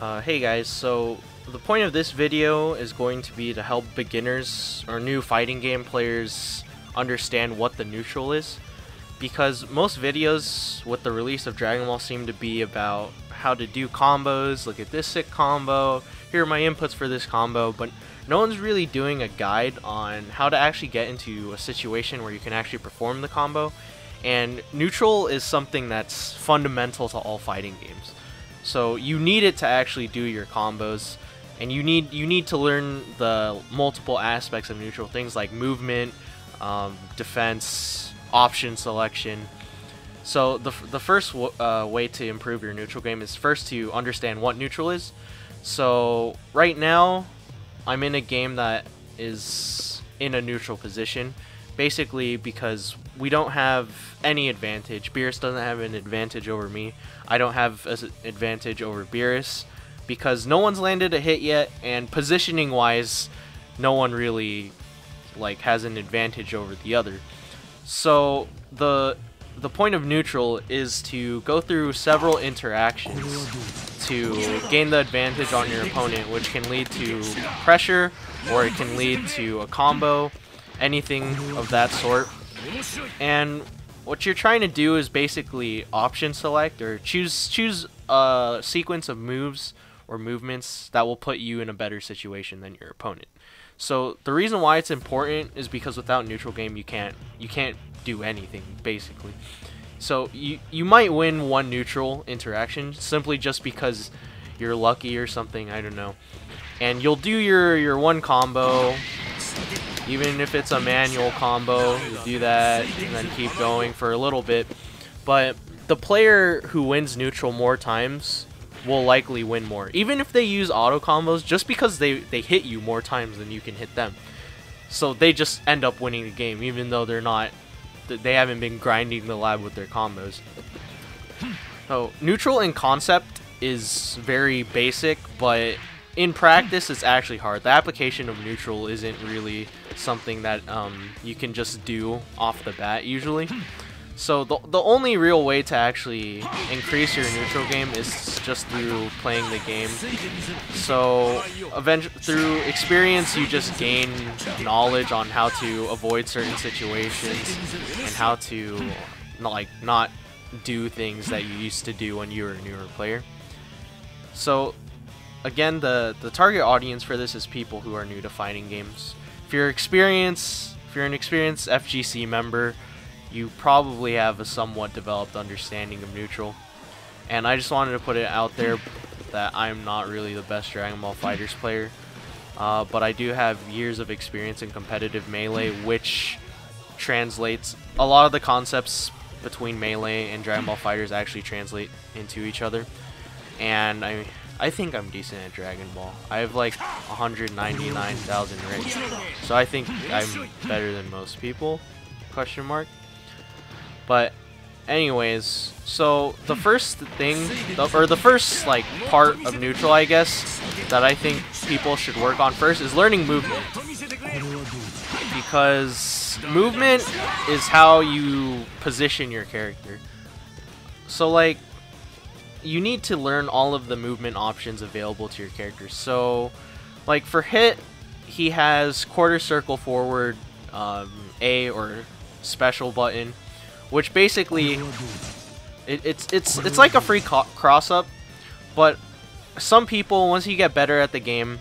Hey guys, so the point of this video is going to be to help beginners or new fighting game players understand what the neutral is, because most videos with the release of Dragon Ball seem to be about how to do combos, look at this sick combo, here are my inputs for this combo, but no one's really doing a guide on how to actually get into a situation where you can actually perform the combo, and neutral is something that's fundamental to all fighting games. So you need it to actually do your combos, and you need to learn the multiple aspects of neutral, things like movement, defense, option selection. So the first way to improve your neutral game is first to understand what neutral is. So right now I'm in a game that is in a neutral position, basically because we don't have any advantage. Beerus doesn't have an advantage over me. I don't have an advantage over Beerus because no one's landed a hit yet, and positioning wise no one really has an advantage over the other. So the point of neutral is to go through several interactions to gain the advantage on your opponent, which can lead to pressure or it can lead to a combo, anything of that sort. And what you're trying to do is basically option select or choose a sequence of moves or movements that will put you in a better situation than your opponent. So the reason why it's important is because without neutral game you can't do anything basically. So you might win one neutral interaction simply just because you're lucky or something, I don't know. And you'll do your one combo, even if it's a manual combo, you do that and then keep going for a little bit. But the player who wins neutral more times will likely win more, even if they use auto combos, just because they hit you more times than you can hit them. So they just end up winning the game, even though they haven't been grinding the lab with their combos. So neutral in concept is very basic, but in practice it's actually hard. The application of neutral isn't really something that you can just do off the bat usually. So the only real way to actually increase your neutral game is just through playing the game. So eventually, through experience, you just gain knowledge on how to avoid certain situations and how to not do things that you used to do when you were a newer player. So again, the target audience for this is people who are new to fighting games. If you're an experienced FGC member, you probably have a somewhat developed understanding of neutral. And I just wanted to put it out there that I'm not really the best Dragon Ball FighterZ player, but I do have years of experience in competitive Melee, which translates a lot of the concepts between Melee and Dragon Ball FighterZ actually translate into each other. And I think I'm decent at Dragon Ball. I have like 199,000 ranks, so I think I'm better than most people, question mark. But anyways, so the first thing, or the first part of neutral, I guess, that I think people should work on first is learning movement. Because movement is how you position your character. So you need to learn all of the movement options available to your character. So for hit, he has quarter circle forward, A or special button, which basically it's like a free cross up, but some people, once you get better at the game,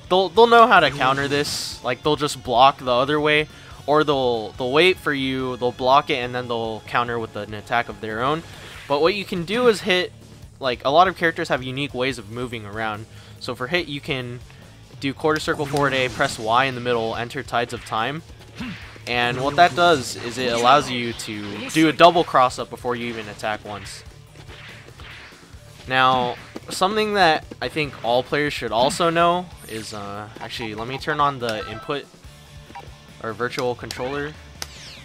they'll know how to counter this. They'll just block the other way, or they'll wait for you, they'll block it, and then they'll counter with an attack of their own. But what you can do is hit, a lot of characters have unique ways of moving around. So for hit, you can do quarter circle forward A, press Y in the middle, enter Tides of Time. And what that does is it allows you to do a double cross up before you even attack once. Now, something that I think all players should also know is, actually, let me turn on the input or virtual controller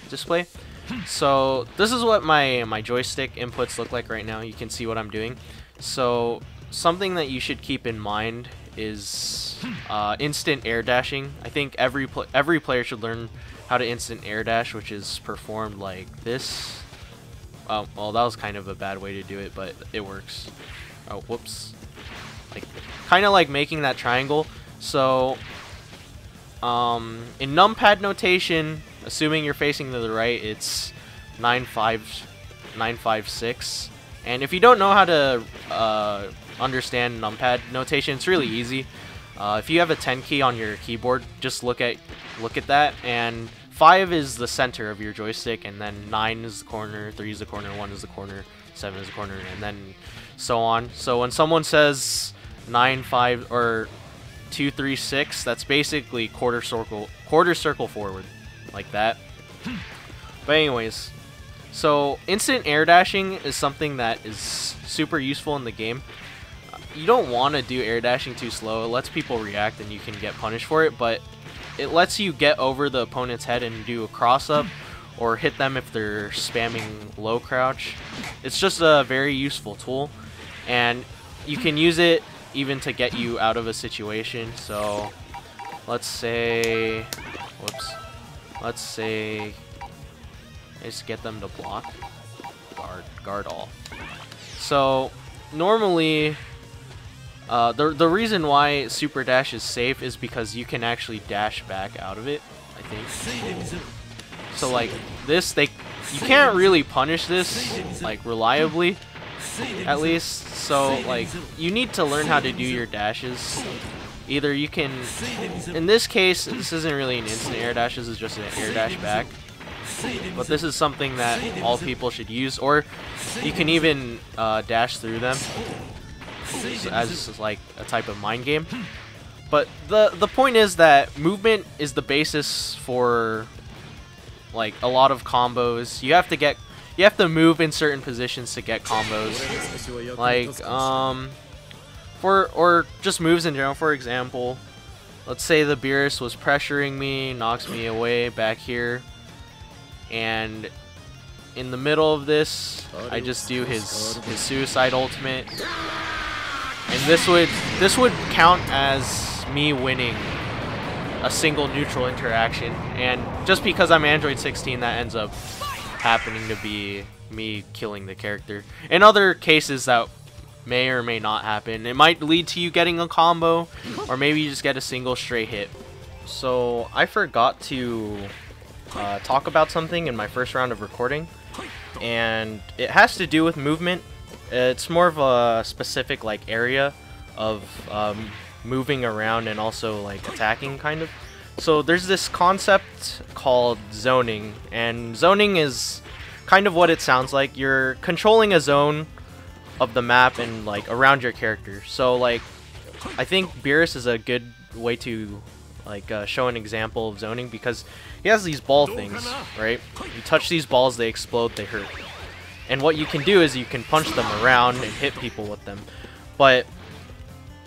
display. So this is what my joystick inputs look like right now. You can see what I'm doing. So something that you should keep in mind is instant air dashing. I think every player should learn how to instant air dash, which is performed like this. Oh, well, that was kind of a bad way to do it, but it works. Oh, whoops. Like, kind of like making that triangle. So, in numpad notation, assuming you're facing to the right, it's 956. And if you don't know how to understand numpad notation, it's really easy. If you have a 10 key on your keyboard, just look at that, and 5 is the center of your joystick, and then 9 is the corner, 3 is the corner, 1 is the corner, 7 is the corner, and then so on. So when someone says 9, 5, or 2, 3, 6, that's basically quarter circle forward, like that. But anyways, so instant air dashing is something that is super useful in the game. You don't want to do air dashing too slow. It lets people react and you can get punished for it, but it lets you get over the opponent's head and do a cross up or hit them if they're spamming low crouch. It's just a very useful tool, and you can use it even to get you out of a situation. So let's say, whoops, let's say just get them to block, guard all. So normally the reason why super dash is safe is because you can actually dash back out of it, I think. So like this, you can't really punish this like reliably, at least. So like you need to learn how to do your dashes. Either you can, in this case, this isn't really an instant air dash, this is just an air dash back. But this is something that all people should use, or you can even dash through them as like a type of mind game. But the point is that movement is the basis for like a lot of combos. You have to move in certain positions to get combos. Like or just moves in general. For example, let's say the Beerus was pressuring me, knocks me away back here, and in the middle of this, I just do his suicide ultimate. And this would count as me winning a single neutral interaction, and just because I'm Android 16, that ends up happening to be me killing the character. In other cases, that may or may not happen. It might lead to you getting a combo, or maybe you just get a single straight hit. So I forgot to talk about something in my first round of recording, and it has to do with movement. It's more of a specific like area of moving around and also like attacking, kind of. So there's this concept called zoning, and zoning is kind of what it sounds like. You're controlling a zone of the map and like around your character. So like I think Beerus is a good way to like show an example of zoning, because he has these ball things, right? You touch these balls, they explode, they hurt. And what you can do is you can punch them around and hit people with them. But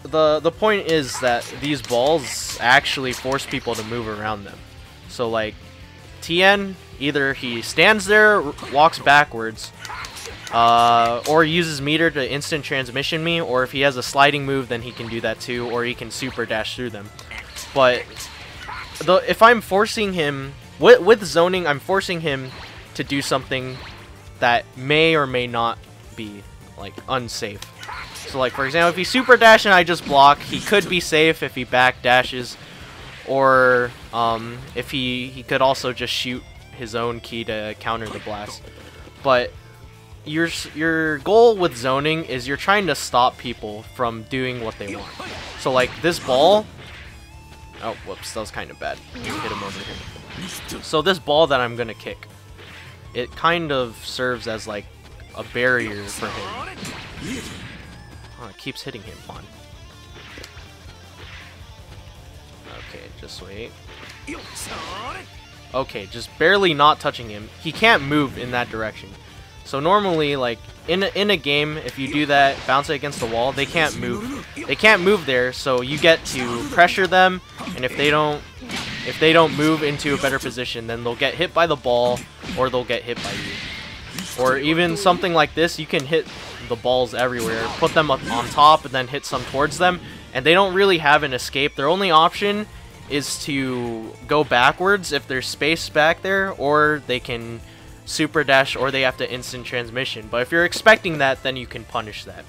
the point is that these balls actually force people to move around them. So like Tien, either he stands there, walks backwards, or uses meter to instant transmission me, or if he has a sliding move, then he can do that too, or he can super dash through them. But if I'm forcing him, with zoning, I'm forcing him to do something that may or may not be like unsafe. So like for example, if he super dash and I just block, he could be safe if he back dashes, or if he could also just shoot his own key to counter the blast. But your goal with zoning is you're trying to stop people from doing what they want. So like this ball, oh whoops, that was kind of bad. Hit him over here. So this ball that I'm gonna kick, it kind of serves as like a barrier for him. Oh, it keeps hitting him on. Okay, just wait. Okay, just barely not touching him. He can't move in that direction. So normally, like in a game, if you do that, bounce it against the wall, they can't move. They can't move there, so you get to pressure them, and if they don't move into a better position, then they'll get hit by the ball, or they'll get hit by you. Or even something like this, you can hit the balls everywhere, put them up on top, and then hit some towards them, and they don't really have an escape. Their only option is to go backwards if there's space back there, or they can super dash or they have to instant transmission. But if you're expecting that, then you can punish that.